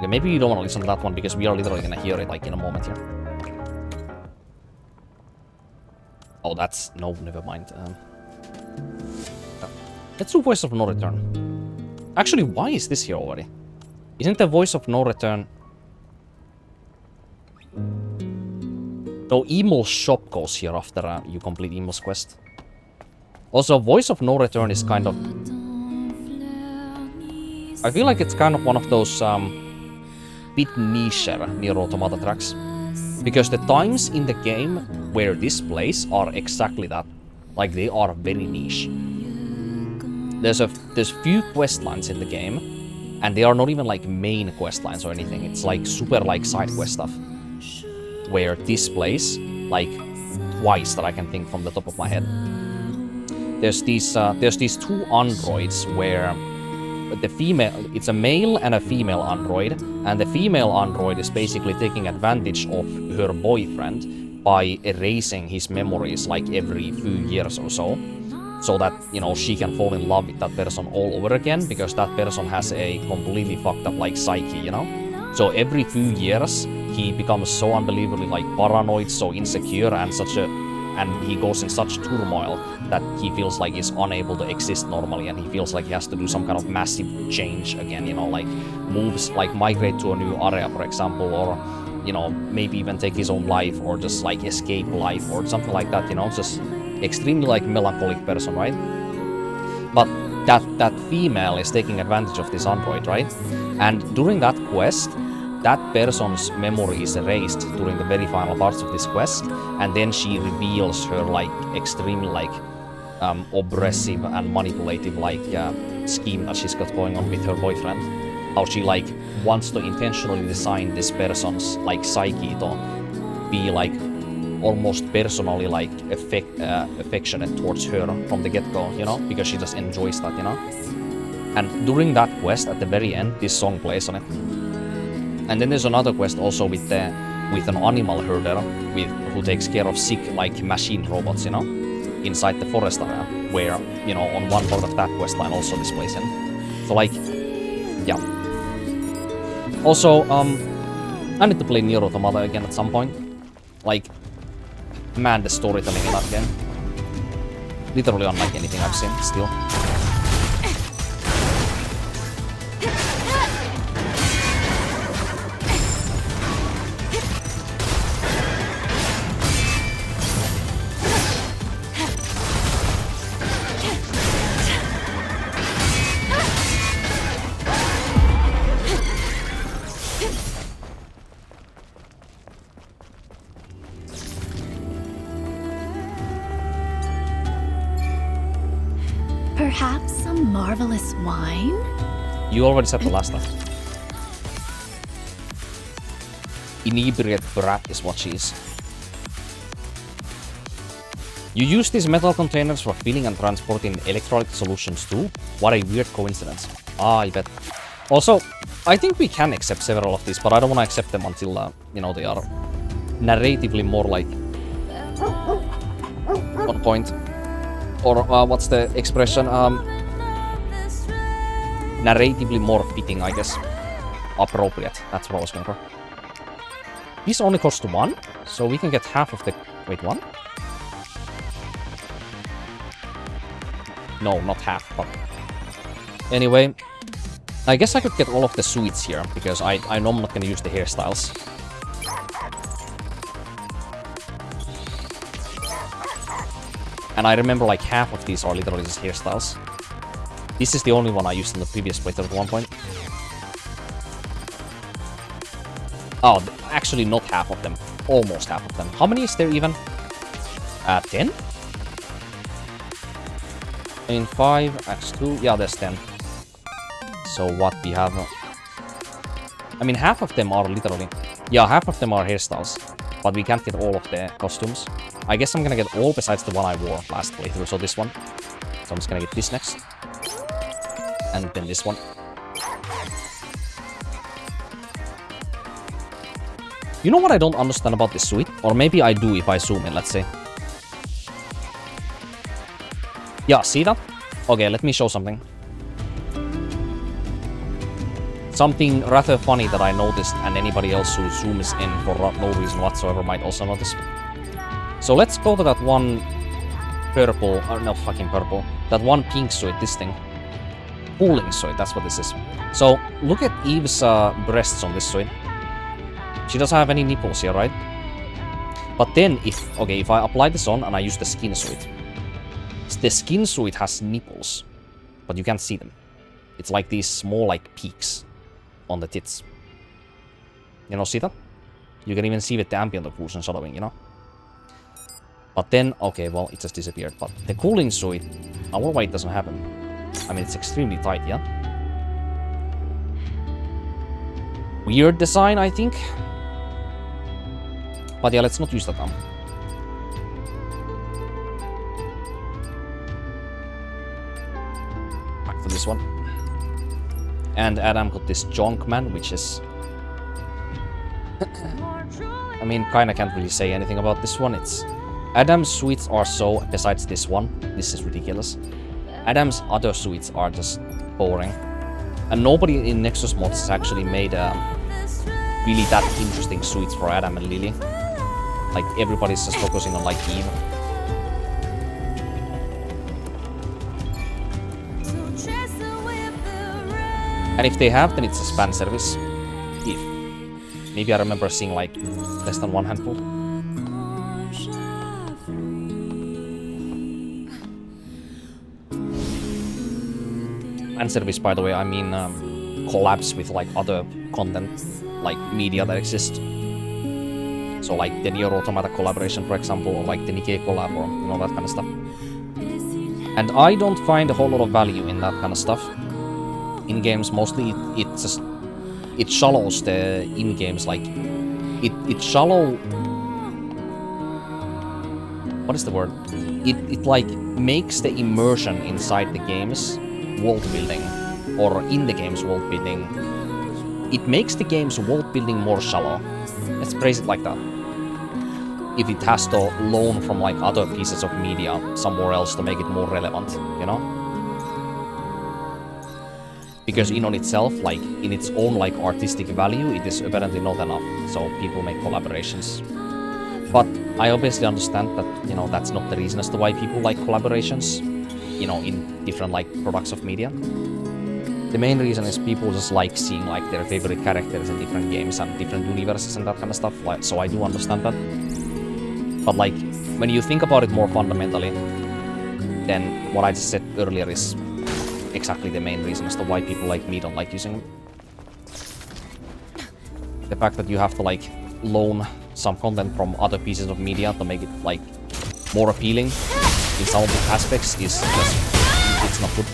Okay, maybe you don't want to listen to that one because we are literally gonna hear it like in a moment here. Oh, that's... no, never mind. Let's do Voice of No Return. Actually, why is this here already? Isn't the Voice of No Return... No, Emel's shop goes here after you complete Emel's quest. Also, Voice of No Return is kind of... I feel like it's kind of one of those bit nicher NieR Automata tracks. Because the times in the game where this plays are exactly that. Like, they are very niche. There's few quest lines in the game, and they are not even like main quest lines or anything. It's like super like side quest stuff. Where this plays, like, twice that I can think from the top of my head. There's these two androids where the female, it's a male and a female android, and the female android is basically taking advantage of her boyfriend by erasing his memories like every few years or so. So that, you know, she can fall in love with that person all over again, because that person has a completely fucked up like psyche, you know? So every few years, he becomes so unbelievably like paranoid, so insecure, and he goes in such turmoil that he feels like he's unable to exist normally, and he feels like he has to do some kind of massive change again, you know, like moves, like migrate to a new area, for example, or, you know, maybe even take his own life, or just like escape life, or something like that, you know, just extremely like melancholic person, right? But that female is taking advantage of this android, right? And during that quest, that person's memory is erased during the very final parts of this quest, and then she reveals her like extremely like oppressive and manipulative like scheme that she's got going on with her boyfriend. How she like wants to intentionally design this person's like psyche to be like almost personally like affectionate towards her from the get-go, you know, because she just enjoys that, you know. And during that quest, at the very end, this song plays on it. And then there's another quest also with an animal herder who takes care of sick like machine robots, you know, inside the forest area, where, you know, on one part of that quest line also this plays in. So like, yeah. Also, I need to play NieR Automata again at some point. Like, man, the storytelling in that game. Literally unlike anything I've seen, still. Perhaps some marvelous wine? You already said the last time. Inebriate brat is what she is. You use these metal containers for filling and transporting electrolyte solutions too? What a weird coincidence. Ah, I bet. Also, I think we can accept several of these, but I don't want to accept them until, you know, they are narratively more like on point. Or what's the expression? Narratively more fitting, I guess. Appropriate. That's what I was going for. This only costs 1, so we can get half of the... Wait, 1? No, not half, but... Anyway, I guess I could get all of the suites here, because I know I'm not going to use the hairstyles. And I remember like half of these are literally just hairstyles. This is the only one I used in the previous playthrough at one point. Oh, actually not half of them. Almost half of them. How many is there even? 10? I mean 5 x 2. Yeah, there's 10. So what we have... I mean half of them are literally... Yeah, half of them are hairstyles. But we can't get all of the costumes. I guess I'm gonna get all besides the one I wore last playthrough, so this one. So I'm just gonna get this next. And then this one. You know what I don't understand about this suite? Or maybe I do if I zoom in, let's see. Yeah, see that? Okay, let me show something. Something rather funny that I noticed, and anybody else who zooms in for no reason whatsoever might also notice. So let's go to that one purple, or no fucking purple, that one pink suit, this thing. Cooling suit, that's what this is. So look at Eve's breasts on this suit. She doesn't have any nipples here, right? But then if I apply this on and I use the skin suit, the skin suit has nipples, but you can't see them. It's like these small like peaks on the tits. You know, see that? You can even see with the ambient occlusion shadowing, you know? But then, okay, well, it just disappeared. But the cooling suit, I wonder why it doesn't happen. I mean, it's extremely tight, yeah? Weird design, I think. But yeah, let's not use that now. Back to this one. And Adam got this junk man, which is... I mean, kinda can't really say anything about this one. It's... Adam's suites are so... Besides this one, this is ridiculous. Adam's other suites are just boring. And nobody in Nexus mods has actually made really that interesting suites for Adam and Lily. Like, everybody's just focusing on, like, Eve. And if they have, then it's a span service. If. Maybe I remember seeing, like, less than one handful. Fan service, by the way, I mean collabs with, like, other content, like, media that exists. So, like, the NieR Automata collaboration, for example, or, like, the Nikkei collab, or, you know, that kind of stuff. And I don't find a whole lot of value in that kind of stuff. In games, mostly, it just... It shallows the in-games, like... It shallow... What is the word? It, like, makes the immersion inside the games world building, or in the game's world building, it makes the game's world building more shallow. Let's phrase it like that. If it has to loan from like other pieces of media somewhere else to make it more relevant, you know? Because in on itself, like in its own like artistic value, it is apparently not enough. So people make collaborations. But I obviously understand that, you know, that's not the reason as to why people like collaborations, you know, in different like products of media. The main reason is people just like seeing like their favorite characters in different games and different universes and that kind of stuff. Like, so I do understand that. But like, when you think about it more fundamentally, then what I just said earlier is exactly the main reason as to why people like me don't like using them. The fact that you have to like loan some content from other pieces of media to make it like more appealing in some of the aspects is just, it's not good.